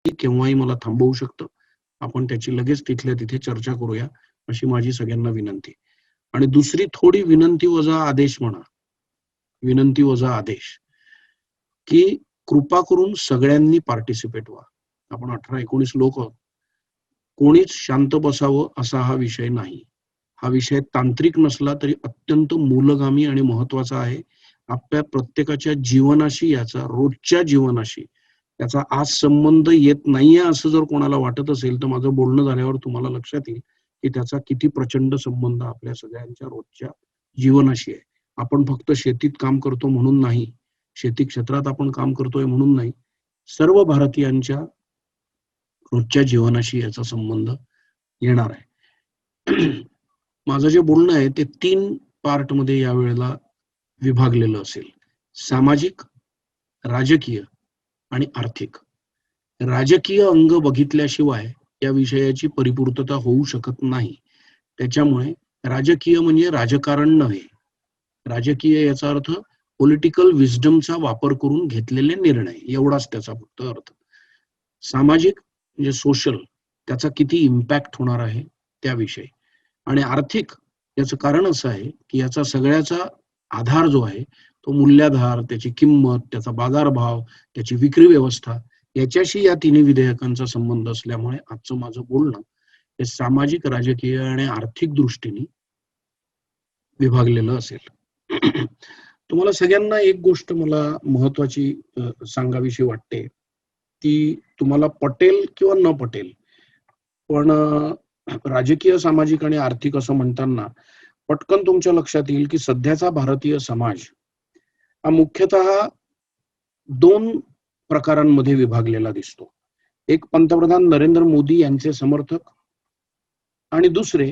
केव्हाही मला थांबवू शकतं. आपण त्याची लगेच तिथल्या तिथे चर्चा करूया, अशी माझी सगळ्यांना विनंती. आणि दुसरी थोडी विनंती वजा आदेश म्हणा, विनंती वजा आदेश, की कृपा करून सगळ्यांनी पार्टिसिपेट व्हा. आपण 18-19 लोक आहोत. कोणीच शांत बसावं असा हा विषय नाही. हा विषय तांत्रिक नसला तरी अत्यंत मूलगामी आणि महत्वाचा आहे. आपल्या प्रत्येकाच्या जीवनाशी, याचा रोजच्या जीवनाशी याचा आज संबंध येत नाहीये असं जर कोणाला वाटत असेल, तर माझं बोलणं झाल्यावर तुम्हाला लक्षात येईल की त्याचा किती प्रचंड संबंध आपल्या सगळ्यांच्या रोजच्या जीवनाशी आहे. आपण फक्त शेतीत काम करतो म्हणून नाही, शेती क्षेत्रात आपण काम करतोय म्हणून नाही, सर्व भारतीयांच्या रोजच्या जीवनाशी याचा संबंध येणार आहे. माझं जे बोलणं आहे ते 3 पार्ट मध्ये यावेळेला विभागलेलं असेल. सामाजिक, राजकीय आणि आर्थिक. राजकीय अंग बघितल्याशिवाय या विषयाची परिपूर्तता होऊ शकत नाही. त्याच्यामुळे राजकीय म्हणजे राजकारण नव्हे. राजकीय याचा अर्थ पॉलिटिकल विजडमचा वापर करून घेतलेले निर्णय, एवढाच त्याचा फक्त अर्थ. सामाजिक म्हणजे सोशल, त्याचा किती इम्पॅक्ट होणार आहे त्याविषयी. आणि आर्थिक याचं कारण असं आहे की याचा सगळ्याचा आधार जो आहे तो मूल्याधार, त्याची किंमत, त्याचा बाजारभाव, त्याची विक्री व्यवस्था, याच्याशी या तिन्ही विधेयकांचा संबंध असल्यामुळे आजचं माझं बोलणं हे सामाजिक, राजकीय आणि आर्थिक दृष्टीने विभागलेलं असेल. तुम्हाला सगळ्यांना एक गोष्ट मला महत्वाची सांगावीशी वाटते, ती तुम्हाला पटेल किंवा न पटेल, पण राजकीय, सामाजिक आणि आर्थिक असं म्हणताना पटकन तुमच्या लक्षात येईल की सध्याचा भारतीय समाज हा मुख्यतः 2 प्रकारांमध्ये विभागलेला दिसतो. एक पंतप्रधान नरेंद्र मोदी यांचे समर्थक आणि दुसरे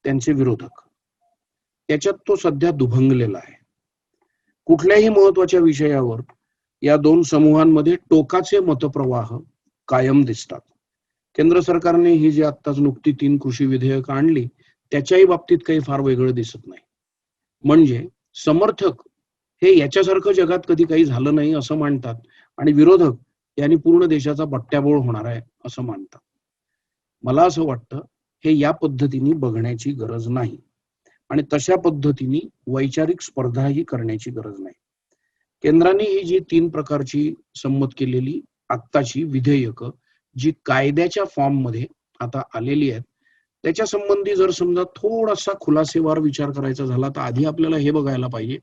त्यांचे विरोधक. त्याच्यात तो सध्या दुभंगलेला आहे. कुठल्याही महत्वाच्या विषयावर या 2 समूहांमध्ये टोकाचे मतप्रवाह कायम दिसतात. केंद्र सरकारने ही जी आत्ताच नुकती 3 कृषी विधेयक आणली त्याच्याही बाबतीत काही फार वेगळं दिसत नाही. म्हणजे समर्थक हे याच्यासारखं जगात कधी काही झालं नाही असं मानतात आणि विरोधक यांनी पूर्ण देशाचा बट्ट्याबोळ होणार आहे असं मानतात. मला असं वाटतं हे या पद्धतीने बघण्याची गरज नाही आणि तशा पद्धतीने वैचारिक स्पर्धाही करण्याची गरज नाही. केंद्राने ही जी 3 प्रकारची संमत केलेली आत्ताची विधेयक जी कायद्याच्या फॉर्म मध्ये आता आलेली आहेत, त्याच्या संबंधी जर समजा थोडासा खुलासेवार विचार करायचा झाला तर आधी आपल्याला हे बघायला पाहिजे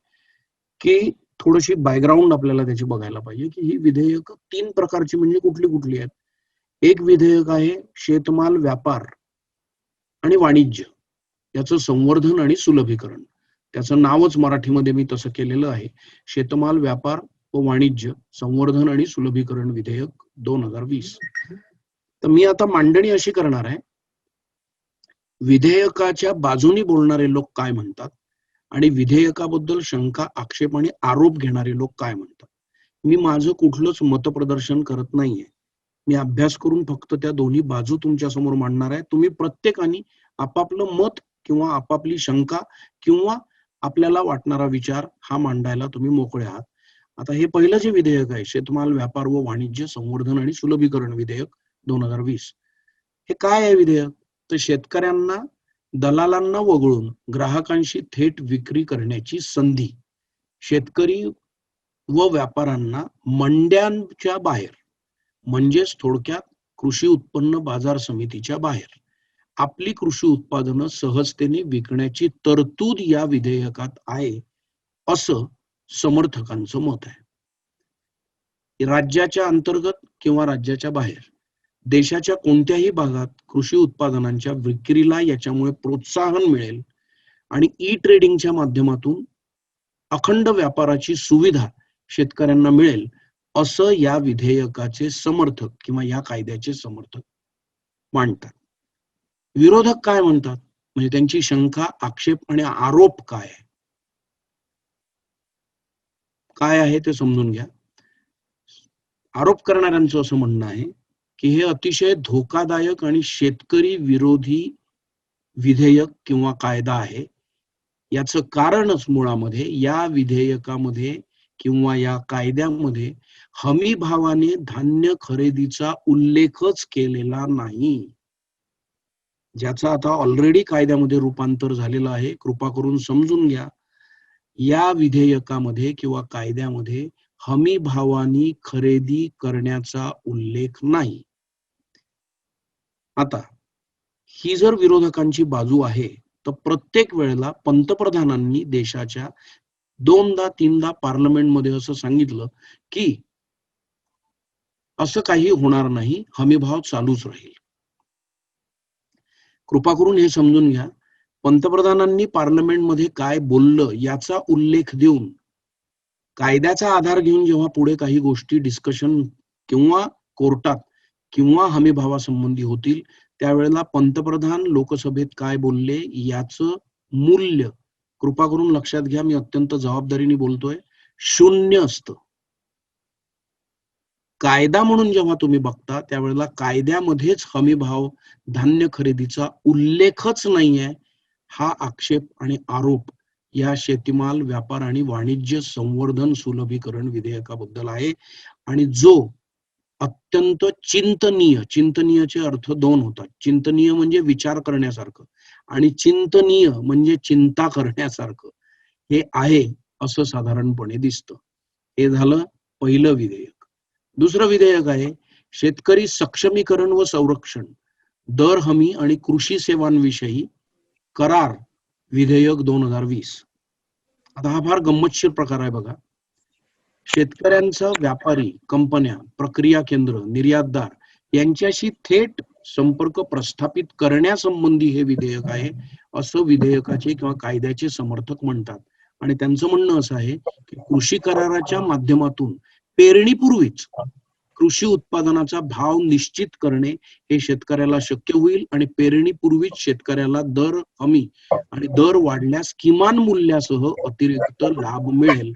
की थोडीशी बॅकग्राऊंड आपल्याला त्याची बघायला पाहिजे की ही विधेयक 3 प्रकारची म्हणजे कुठली कुठली आहेत. एक विधेयक आहे शेतमाल व्यापार आणि वाणिज्य याचं संवर्धन आणि सुलभीकरण. त्याचं नावच मराठीमध्ये मी तसं केलेलं आहे, शेतमाल व्यापार व वाणिज्य संवर्धन आणि सुलभीकरण विधेयक 2020. तर मी आता मांडणी अशी करणार आहे, विधेयकाच्या बाजूनी बोलणारे लोक काय म्हणतात आणि विधेयकाबद्दल शंका, आक्षेप आणि आरोप घेणारे लोक काय म्हणतात. मी माझं कुठलंच मतप्रदर्शन करत नाहीये. मी अभ्यास करून फक्त त्या दोन्ही बाजू तुमच्या समोर मांडणार आहे. तुम्ही प्रत्येकाने आपापलं मत किंवा आपापली शंका किंवा आपल्याला वाटणारा विचार हा मांडायला तुम्ही मोकळे आहात. आता हे पहिलं जे विधेयक आहे, शेतमाल व्यापार व वाणिज्य संवर्धन आणि सुलभीकरण विधेयक 2020, हे काय आहे विधेयक? तर शेतकऱ्यांना, दलालांना वगळून ग्राहकांशी थेट विक्री करण्याची संधी, शेतकरी व व्यापाऱ्यांना मंड्यांच्या बाहेर म्हणजेच थोडक्यात कृषी उत्पन्न बाजार समितीच्या बाहेर आपली कृषी उत्पादनं सहजतेने विकण्याची तरतूद या विधेयकात आहे असं समर्थकांचं मत आहे. राज्याच्या अंतर्गत किंवा राज्याच्या बाहेर देशाच्या कोणत्याही भागात कृषी उत्पादनांच्या विक्रीला याच्यामुळे प्रोत्साहन मिळेल आणि ई ट्रेडिंगच्या माध्यमातून अखंड व्यापाराची सुविधा शेतकऱ्यांना मिळेल असं या विधेयकाचे समर्थक किंवा या कायद्याचे समर्थक मांडतात. विरोधक काय म्हणतात, म्हणजे त्यांची शंका, आक्षेप आणि आरोप काय आहे ते समजून घ्या. आरोप करणाऱ्यांचं असं म्हणणं आहे की हे अतिशय धोकादायक आणि शेतकरी विरोधी विधेयक किंवा कायदा आहे. याचं कारणच मुळामध्ये या विधेयकामध्ये किंवा या कायद्यामध्ये हमी भावाने धान्य खरेदीचा उल्लेखच केलेला नाही, ज्याचं आता ऑलरेडी कायद्यामध्ये रूपांतर झालेलं आहे. कृपा करून समजून घ्या, या विधेयकामध्ये किंवा कायद्यामध्ये हमी भावाने खरेदी करण्याचा उल्लेख नाही. आता ही जर विरोधकांची बाजू आहे, तर प्रत्येक वेळेला पंतप्रधानांनी देशाच्या 2दा-3दा पार्लमेंटमध्ये असं सांगितलं की असं काही होणार नाही, हमीभाव चालूच राहील. कृपा करून हे समजून घ्या, पंतप्रधानांनी पार्लमेंटमध्ये काय बोललं याचा उल्लेख देऊन कायद्याचा आधार घेऊन जेव्हा पुढे काही गोष्टी डिस्कशन किंवा कोर्टात किंवा हमीभावासंबंधी होतील, त्यावेळेला पंतप्रधान लोकसभेत काय बोलले याचं मूल्य कृपा करून लक्षात घ्या, मी अत्यंत जबाबदारीने बोलतोय, 0 असतं. कायदा म्हणून जेव्हा तुम्ही बघता त्यावेळेला कायद्यामध्येच हमीभाव धान्य खरेदीचा उल्लेखच नाहीये, हा आक्षेप आणि आरोप या शेतीमाल व्यापार आणि वाणिज्य संवर्धन सुलभीकरण विधेयकाबद्दल आहे. आणि जो अत्यंत चिंतनीय, चिंतनीयचे अर्थ 2 होतात. चिंतनीय म्हणजे विचार करण्यासारखं आणि चिंतनीय म्हणजे चिंता करण्यासारखं हे आहे असं साधारणपणे दिसतं. हे झालं पहिलं विधेयक. दुसरं विधेयक आहे शेतकरी सक्षमीकरण व संरक्षण, दर हमी आणि कृषी सेवांविषयी करार विधेयक 2020. आता हा फार गंमतशीर प्रकार आहे बघा. शेतकऱ्यांचा व्यापारी, कंपन्या, प्रक्रिया केंद्र, निर्यातदार यांच्याशी थेट संपर्क प्रस्थापित करण्यासंबंधी हे विधेयक आहे असं विधेयकाचे किंवा कायद्याचे समर्थक म्हणतात. आणि त्यांचं म्हणणं असं आहे की कृषी कराराच्या माध्यमातून पेरणीपूर्वीच कृषी उत्पादनाचा भाव निश्चित करणे हे शेतकऱ्याला शक्य होईल आणि पेरणीपूर्वीच शेतकऱ्याला दर हमी आणि दर वाढल्यास किमान मूल्यासह अतिरिक्त लाभ मिळेल.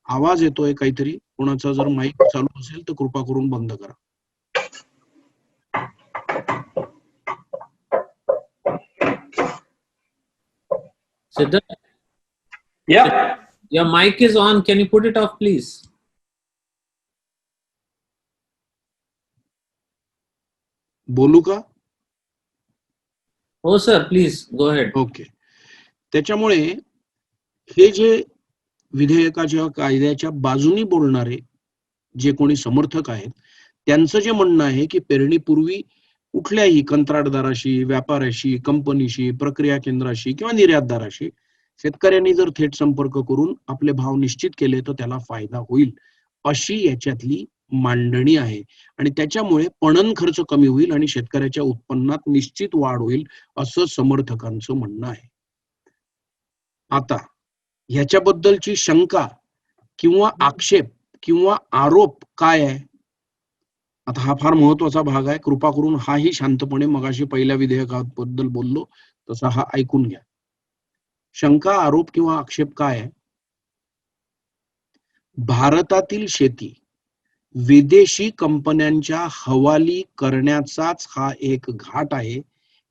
आवाज येतोय काहीतरी, कोणाचा जर माईक चालू असेल तर कृपा करून बंद करा. Siddharth, Yeah. your mic is on. Can you put it off, please? बोलू का? Oh, sir, please go ahead. Okay. त्याच्यामुळे हे जे विधेयकाच्या कायद्याच्या बाजूनी बोलणारे जे कोणी समर्थक आहेत त्यांचं जे म्हणणं आहे की पेरणीपूर्वी कुठल्याही कंत्राटदाराशी, व्यापाऱ्याशी, कंपनीशी, प्रक्रिया केंद्राशी किंवा निर्यातदाराशी शेतकऱ्यांनी जर थेट संपर्क करून आपले भाव निश्चित केले तर त्याला फायदा होईल, अशी याच्यातली मांडणी आहे. आणि त्याच्यामुळे पणन खर्च कमी होईल आणि शेतकऱ्याच्या उत्पन्नात निश्चित वाढ होईल असं समर्थकांचं म्हणणं आहे. आता ह्याच्याबद्दलची शंका किंवा आक्षेप किंवा आरोप काय आहे? आता हा फार महत्वाचा भाग आहे. कृपा करून हाही शांतपणे मगाशी पहिल्या विधेयकाबद्दल बोललो तसा हा ऐकून घ्या. शंका, आरोप किंवा आक्षेप काय आहे? भारतातील शेती विदेशी कंपन्यांच्या हवाली करण्याचाच हा एक घाट आहे,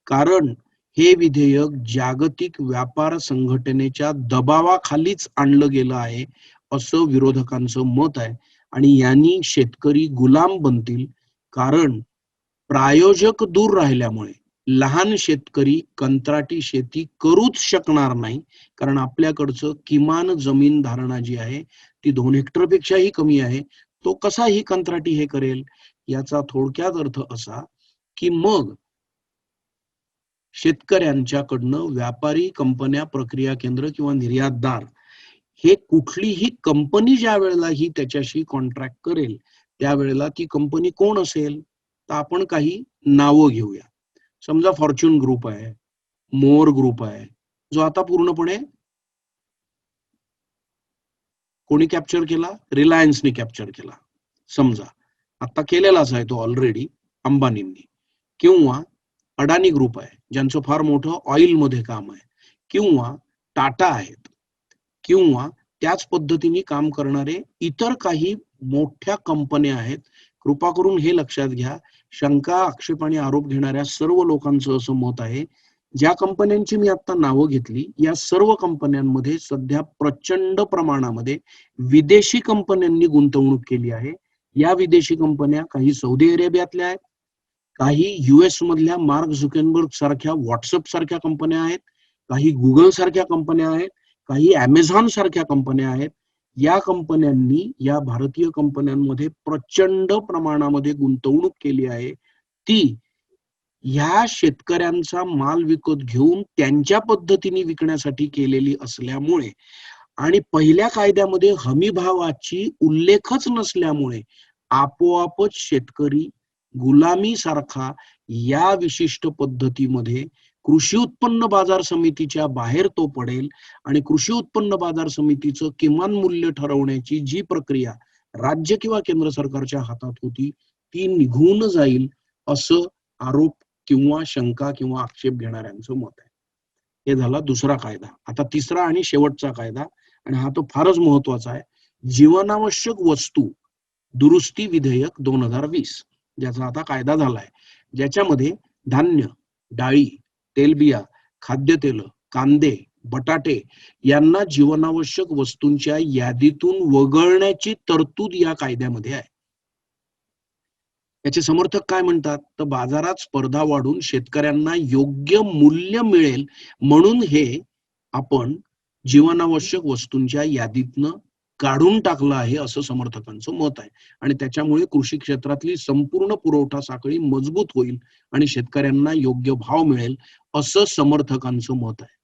कारण हे विधेयक जागतिक व्यापार संघटनेच्या दबावाखालीच आणलं गेलं आहे असं विरोधकांचं मत आहे. आणि यांनी शेतकरी गुलाम बनतील, कारण प्रायोजक दूर राहिल्यामुळे लहान शेतकरी कंत्राटी शेती करूच शकणार नाही, कारण आपल्याकडचं किमान जमीन धारणा जी आहे ती 2 हेक्टरपेक्षाही कमी आहे. तो कसाही कंत्राटी हे करेल? याचा थोडक्यात अर्थ असा की मग शेतकऱ्यांच्याकडनं व्यापारी, कंपन्या, प्रक्रिया केंद्र किंवा निर्यातदार हे कुठलीही कंपनी ज्या वेळेला ही त्याच्याशी कॉन्ट्रॅक्ट करेल त्यावेळेला ती कंपनी कोण असेल? तर आपण काही नावं घेऊया. समजा फॉर्च्यून ग्रुप आहे, मोर ग्रुप आहे, जो आता पूर्णपणे कोणी कॅप्चर केला? रिलायन्सने कॅप्चर केला. समजा आता केलेलाच आहे तो ऑलरेडी अंबानींनी. किंवा अडानी ग्रुप आहे ज्यांचं फार मोठं ऑइल मध्ये काम आहे, किंवा टाटा आहेत, किंवा त्याच पद्धतीने काम करणारे इतर काही मोठ्या कंपन्या आहेत. कृपा करून हे लक्षात घ्या, शंका, आक्षेप आणि आरोप घेणाऱ्या सर्व लोकांचं असं मत आहे ज्या कंपन्यांची मी आता नावं घेतली, या सर्व कंपन्यांमध्ये सध्या प्रचंड प्रमाणामध्ये विदेशी कंपन्यांनी गुंतवणूक केली आहे. या विदेशी कंपन्या काही सौदी अरेबियातल्या आहेत, काही US मधल्या मार्क झुकरबर्ग सारख्या व्हॉट्सअप सारख्या कंपन्या आहेत, काही गुगल सारख्या कंपन्या आहेत, काही Amazon सारख्या कंपन्या आहेत. या कंपन्यांनी या भारतीय कंपन्यांमध्ये प्रचंड प्रमाणामध्ये गुंतवणूक केली आहे. ती ह्या शेतकऱ्यांचा माल विकत घेऊन त्यांच्या पद्धतीने विकण्यासाठी केलेली असल्यामुळे आणि पहिल्या कायद्यामध्ये हमी भावाची उल्लेखच नसल्यामुळे आपोआपच शेतकरी गुलामी सारखा या विशिष्ट पद्धतीमध्ये कृषी उत्पन्न बाजार समितीच्या बाहेर तो पडेल आणि कृषी उत्पन्न बाजार समितीचं किमान मूल्य ठरवण्याची जी प्रक्रिया राज्य किंवा केंद्र सरकारच्या हातात होती ती निघून जाईल असं आरोप किंवा शंका किंवा आक्षेप घेणाऱ्यांचं मत आहे. हे झाला दुसरा कायदा. आता तिसरा आणि शेवटचा कायदा, आणि हा तो फारच महत्वाचा आहे, जीवनावश्यक वस्तू दुरुस्ती विधेयक 2020, ज्याचा आता कायदा झालाय, ज्याच्यामध्ये धान्य, डाळी, तेलबिया, खाद्यतेल, कांदे, बटाटे यांना जीवनावश्यक वस्तूंच्या यादीतून वगळण्याची तरतूद या कायद्यामध्ये आहे. याचे समर्थक काय म्हणतात, तर बाजारात स्पर्धा वाढून शेतकऱ्यांना योग्य मूल्य मिळेल म्हणून हे आपण जीवनावश्यक वस्तूंच्या यादीतनं काढून टाकलं आहे असं समर्थकांचं मत आहे. आणि त्याच्यामुळे कृषी क्षेत्रातली संपूर्ण पुरवठा साखळी मजबूत होईल आणि शेतकऱ्यांना योग्य भाव मिळेल असं समर्थकांचं मत आहे.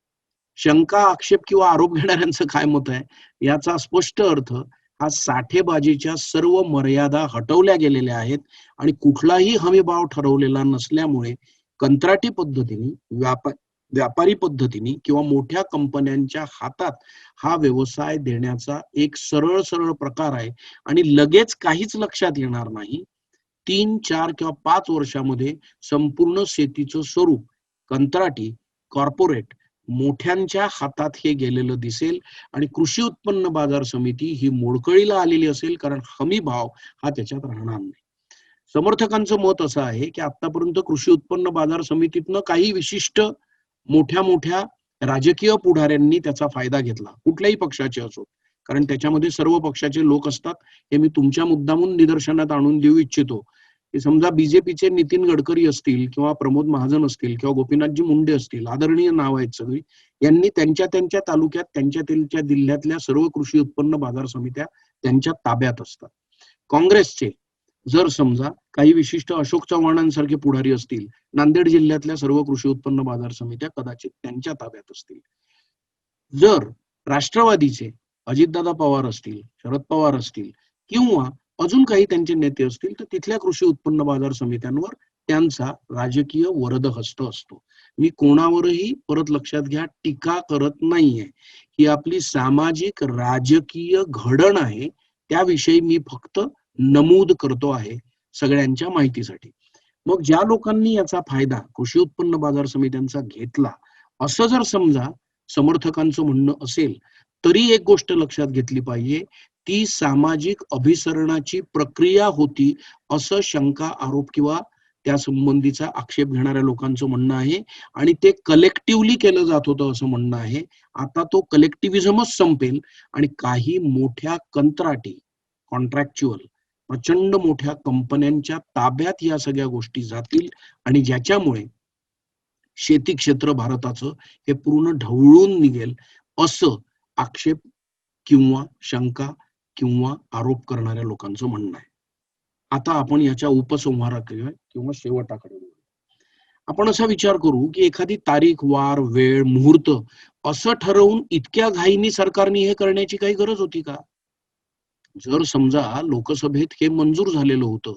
शंका, आक्षेप किंवा आरोप घेणाऱ्यांचं काय मत आहे, याचा स्पष्ट अर्थ हा साठेबाजीच्या सर्व मर्यादा हटवल्या गेलेल्या आहेत आणि कुठलाही हमी भाव ठरवलेला नसल्यामुळे कंत्राटी पद्धतीने व्यापारी पद्धतीने किंवा मोठ्या कंपन्यांच्या हातात हा व्यवसाय देण्याचा एक सरळ सरळ प्रकार आहे आणि लगेच काहीच लक्षात येणार नाही. 3, 4 किंवा 5 वर्षामध्ये संपूर्ण शेतीचं स्वरूप कंत्राटी, कॉर्पोरेट, मोठ्यांच्या हातात हे गेलेलं दिसेल आणि कृषी उत्पन्न बाजार समिती ही मोडकळीला आलेली असेल, कारण हमी भाव हा त्याच्यात राहणार नाही. समर्थकांचं मत असं आहे की आतापर्यंत कृषी उत्पन्न बाजार समितीतनं काही विशिष्ट मोठ्या मोठ्या राजकीय पुढाऱ्यांनी त्याचा फायदा घेतला, कुठल्याही पक्षाचे असो, कारण त्याच्यामध्ये सर्व पक्षाचे लोक असतात. हे मी तुमच्या मुद्दामून निदर्शनात आणून देऊ इच्छितो की समजा बीजेपीचे नितीन गडकरी असतील किंवा प्रमोद महाजन असतील किंवा गोपीनाथजी मुंडे असतील, आदरणीय नाव आहेत सगळी, यांनी त्यांच्या त्यांच्या तालुक्यात त्यांच्या त्यांच्या जिल्ह्यातल्या सर्व कृषी उत्पन्न बाजार समित्या त्यांच्या ताब्यात असतात. काँग्रेसचे जर समजा काही विशिष्ट अशोक चव्हाणांसारखे पुढारी असतील, नांदेड जिल्ह्यातल्या सर्व कृषी उत्पन्न बाजार समित्या कदाचित त्यांच्या ताब्यात असतील. जर राष्ट्रवादीचे अजितदादा पवार असतील, शरद पवार असतील किंवा अजून काही त्यांचे नेते असतील, तर तिथल्या कृषी उत्पन्न बाजार समित्यांवर त्यांचा राजकीय वरदहस्त असतो. मी कोणावरही, परत लक्षात घ्या, टीका करत नाहीये. ही आपली सामाजिक राजकीय घडण आहे, त्याविषयी मी फक्त नमूद करतो आहे सगळ्यांच्या माहितीसाठी. मग ज्या लोकांनी याचा फायदा कृषी उत्पन्न बाजार समित्यांचा घेतला असं जर समजा समर्थकांचं म्हणणं असेल, तरी एक गोष्ट लक्षात घेतली पाहिजे, ती सामाजिक अभिसरणाची प्रक्रिया होती असं शंका, आरोप किंवा त्या संबंधीचा आक्षेप घेणाऱ्या लोकांचं म्हणणं आहे आणि ते कलेक्टिव्हली केलं जात होतं असं म्हणणं आहे. आता तो कलेक्टिव्हिझमच संपेल आणि काही मोठ्या कंत्राटी, कॉन्ट्रॅक्च्युअल, प्रचंड मोठ्या कंपन्यांच्या ताब्यात या सगळ्या गोष्टी जातील आणि ज्याच्यामुळे शेती क्षेत्र भारताचं हे पूर्ण ढवळून निघेल असं आक्षेप किंवा शंका किंवा आरोप करणाऱ्या लोकांचं म्हणणं आहे. आता आपण याच्या उपसंहाराकडे किंवा शेवटाकडे वळू. आपण असा विचार करू की एखादी तारीख, वार, वेळ, मुहूर्त असं ठरवून इतक्या घाईने सरकारने हे करण्याची काही गरज होती का? जर समजा लोकसभेत हे मंजूर झालेलं होतं,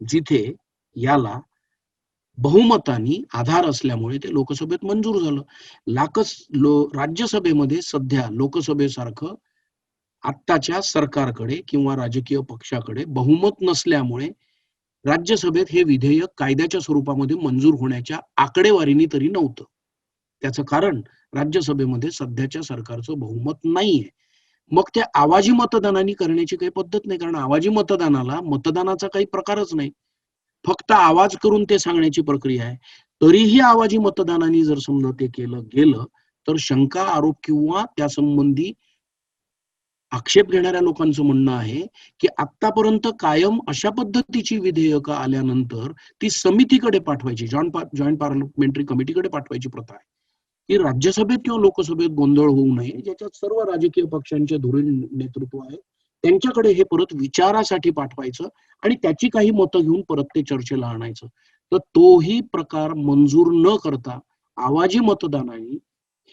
जिथे याला बहुमतानी आधार असल्यामुळे ते लोकसभेत मंजूर झालं. राज्यसभेमध्ये सध्या लोकसभेसारखं आत्ताच्या सरकारकडे किंवा राजकीय पक्षाकडे बहुमत नसल्यामुळे राज्यसभेत हे विधेयक कायद्याच्या स्वरूपामध्ये मंजूर होण्याच्या आकडेवारीने तरी नव्हतं. त्याचं कारण राज्यसभेमध्ये सध्याच्या सरकारचं बहुमत नाहीये. मग त्या आवाजी मतदानाने करण्याची काही पद्धत नाही, कारण आवाजी मतदानाला मतदानाचा काही प्रकारच नाही, फक्त आवाज करून ते सांगण्याची प्रक्रिया आहे. तरीही आवाजी मतदानाने जर समजा ते केलं गेलं तर शंका, आरोप किंवा त्यासंबंधी आक्षेप घेणाऱ्या लोकांचं म्हणणं आहे की आतापर्यंत कायम अशा पद्धतीची विधेयकं आल्यानंतर ती समितीकडे पाठवायची, जॉईंट पार्लमेंटरी कमिटीकडे पाठवायची प्रथा आहे. की राज्यसभेत किंवा लोकसभेत गोंधळ होऊ नये, ज्याच्यात सर्व राजकीय पक्षांचे धुरीण नेतृत्व आहे, त्यांच्याकडे हे परत विचारासाठी पाठवायचं आणि त्याची काही मतं घेऊन परत ते चर्चेला आणायचं. तर तोही प्रकार मंजूर न करता आवाजी मतदानाने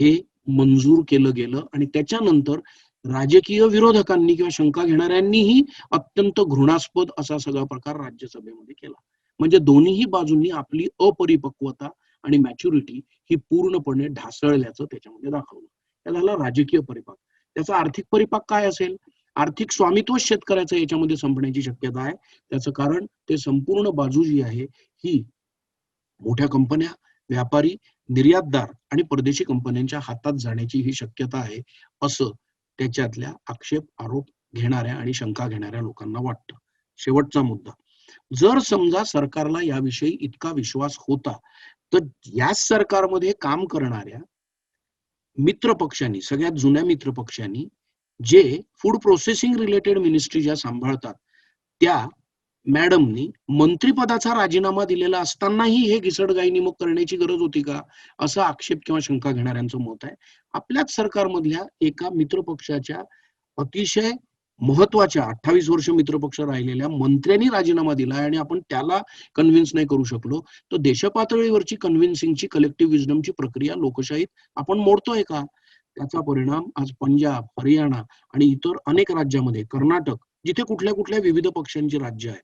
हे मंजूर केलं गेलं आणि त्याच्यानंतर राजकीय विरोधकांनी किंवा शंका घेणाऱ्यांनीही अत्यंत घृणास्पद असा सगळा प्रकार राज्यसभेमध्ये केला. म्हणजे दोन्ही बाजूंनी आपली अपरिपक्वता आणि मॅच्युरिटी ही पूर्णपणे ढासळल्याचं त्याच्यामध्ये दाखवलं. त्याला झाला राजकीय परिपाक. त्याचा आर्थिक परिपाक काय असेल? आर्थिक स्वामित्व शेतकऱ्याचं याच्यामध्ये संपण्याची शक्यता आहे. त्याचं कारण ते संपूर्ण बाजू जी आहे ही मोठ्या कंपन्या, व्यापारी, निर्यातदार आणि परदेशी कंपन्यांच्या हातात जाण्याची ही शक्यता आहे, असं त्याच्यातल्या आक्षेप, आरोप घेणाऱ्या आणि शंका घेणाऱ्या लोकांना वाटतं. शेवटचा मुद्दा, जर समजा सरकारला याविषयी इतका विश्वास होता तर याच सरकारमध्ये काम करणाऱ्या मित्र पक्षांनी, सगळ्यात जुन्या मित्र पक्षांनी जे फूड प्रोसेसिंग रिलेटेड मिनिस्ट्री ज्या सांभाळतात त्या मॅडमनी मंत्रिपदाचा राजीनामा दिलेला असतानाही हे घिसडगाई मग करण्याची गरज होती का, असा आक्षेप किंवा शंका घेणाऱ्यांचं मत आहे. आपल्याच सरकारमधल्या एका मित्र पक्षाच्या अतिशय महत्वाच्या 28 वर्ष मित्रपक्ष राहिलेल्या मंत्र्यांनी राजीनामा दिला आणि आपण त्याला कन्व्हिन्स नाही करू शकलो, तर देशपातळीवरची कन्व्हिन्सिंगची कलेक्टिव्ह विजडमची प्रक्रिया लोकशाहीत आपण मोडतोय का? त्याचा परिणाम आज पंजाब, हरियाणा आणि इतर अनेक राज्यामध्ये, कर्नाटक, जिथे कुठल्या कुठल्या विविध पक्षांची राज्य आहेत,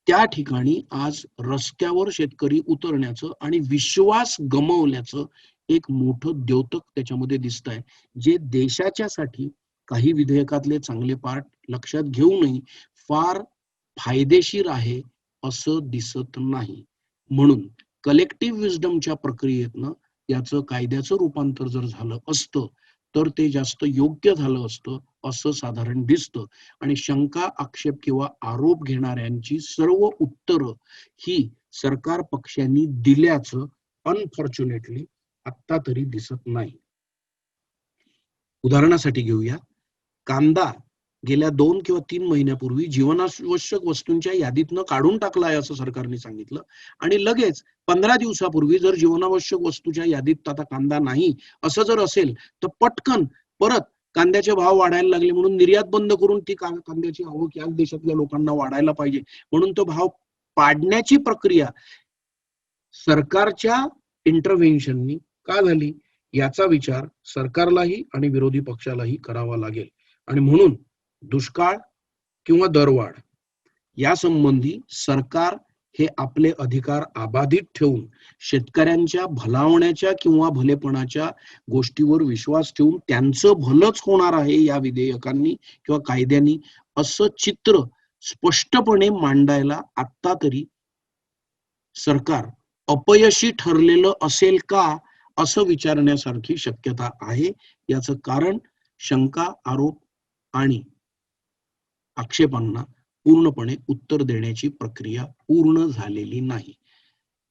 त्या ठिकाणी आज रस्त्यावर शेतकरी उतरण्याचं आणि विश्वास गमावल्याचं एक मोठं द्योतक त्याच्यामध्ये दिसत आहे, जे देशाच्यासाठी काही विधेयकातले चांगले पार्ट लक्षात घेऊनही फार फायदेशीर आहे असं दिसत नाही. म्हणून कलेक्टिव्ह विजडमच्या प्रक्रियेतनं याचं कायद्याचं रूपांतर जर झालं असतं तर ते जास्त योग्य झालं असतं असं साधारण दिसतं. आणि शंका, आक्षेप किंवा आरोप घेणाऱ्यांची सर्व उत्तरं ही सरकार पक्षांनी दिल्याचं अनफॉर्च्युनेटली आत्ता तरी दिसत नाही. उदाहरणासाठी घेऊया, कांदा गेल्या 2 किंवा 3 महिन्यापूर्वी जीवनावश्यक वस्तूंच्या यादीतनं काढून टाकला आहे असं सरकारने सांगितलं आणि लगेच 15 दिवसापूर्वी जर जीवनावश्यक वस्तूच्या यादीत आता कांदा नाही असं जर असेल तर पटकन परत कांद्याचे भाव वाढायला लागले म्हणून निर्यात बंद करून ती कांद्याची आवक याच देशातल्या लोकांना वाढायला पाहिजे म्हणून तो भाव पाडण्याची प्रक्रिया सरकारच्या इंटरव्हेन्शननी का झाली याचा विचार सरकारलाही आणि विरोधी पक्षालाही करावा लागेल. आणि म्हणून दुष्काळ किंवा दरवाढ या संबंधी सरकार हे आपले अधिकार अबाधित ठेवून शेतकऱ्यांच्या भलावण्याच्या किंवा भलेपणाच्या गोष्टीवर विश्वास ठेवून त्यांचं भलंच होणार आहे या विधेयकांनी किंवा कायद्यांनी असं चित्र स्पष्टपणे मांडायला आत्ता तरी सरकार अपयशी ठरलेलं असेल का असं विचारण्यासारखी शक्यता आहे. याचं कारण शंका, आरोप आणि आक्षेपांना पूर्णपणे उत्तर देण्याची प्रक्रिया पूर्ण झालेली नाही.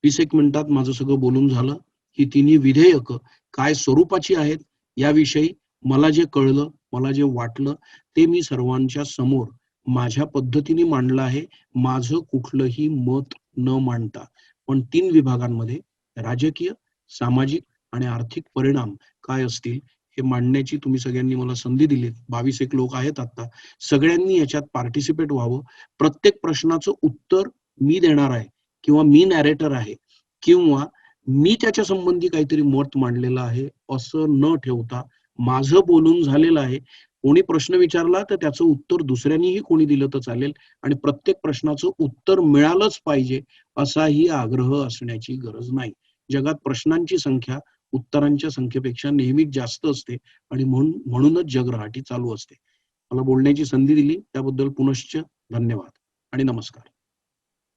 20 मिनिटात माझं सगळं बोलून झालं. ही तिन्ही विधेयकं काय स्वरूपाची आहेत याविषयी मला जे कळलं, मला जे वाटलं ते मी सर्वांच्या समोर माझ्या पद्धतीने मांडलं आहे, माझं कुठलंही मत न मांडता. पण 3 विभागांमध्ये राजकीय, सामाजिक आणि आर्थिक परिणाम काय असतील हे मांडण्याची तुम्ही सगळ्यांनी मला संधी दिली. 22 लोक आहेत आता. सगळ्यांनी याच्यात पार्टिसिपेट व्हावं. प्रत्येक प्रश्नाचं उत्तर मी देणार आहे किंवा मी नॅरेटर आहे किंवा मी त्याच्या संबंधी काहीतरी मत मांडलेलं आहे असं न ठेवता माझं बोलून झालेलं आहे. कोणी प्रश्न विचारला तर त्याचं उत्तर दुसऱ्यांनीही कोणी दिलं तर चालेल आणि प्रत्येक प्रश्नाचं उत्तर मिळालंच पाहिजे असाही आग्रह असण्याची गरज नाही. जगात प्रश्नांची संख्या उत्तरांच्या संख्येपेक्षा नेहमीच जास्त असते आणि म्हणूनच जगरहाटी चालू असते. मला बोलण्याची संधी दिली त्याबद्दल पुनश्च धन्यवाद आणि नमस्कार.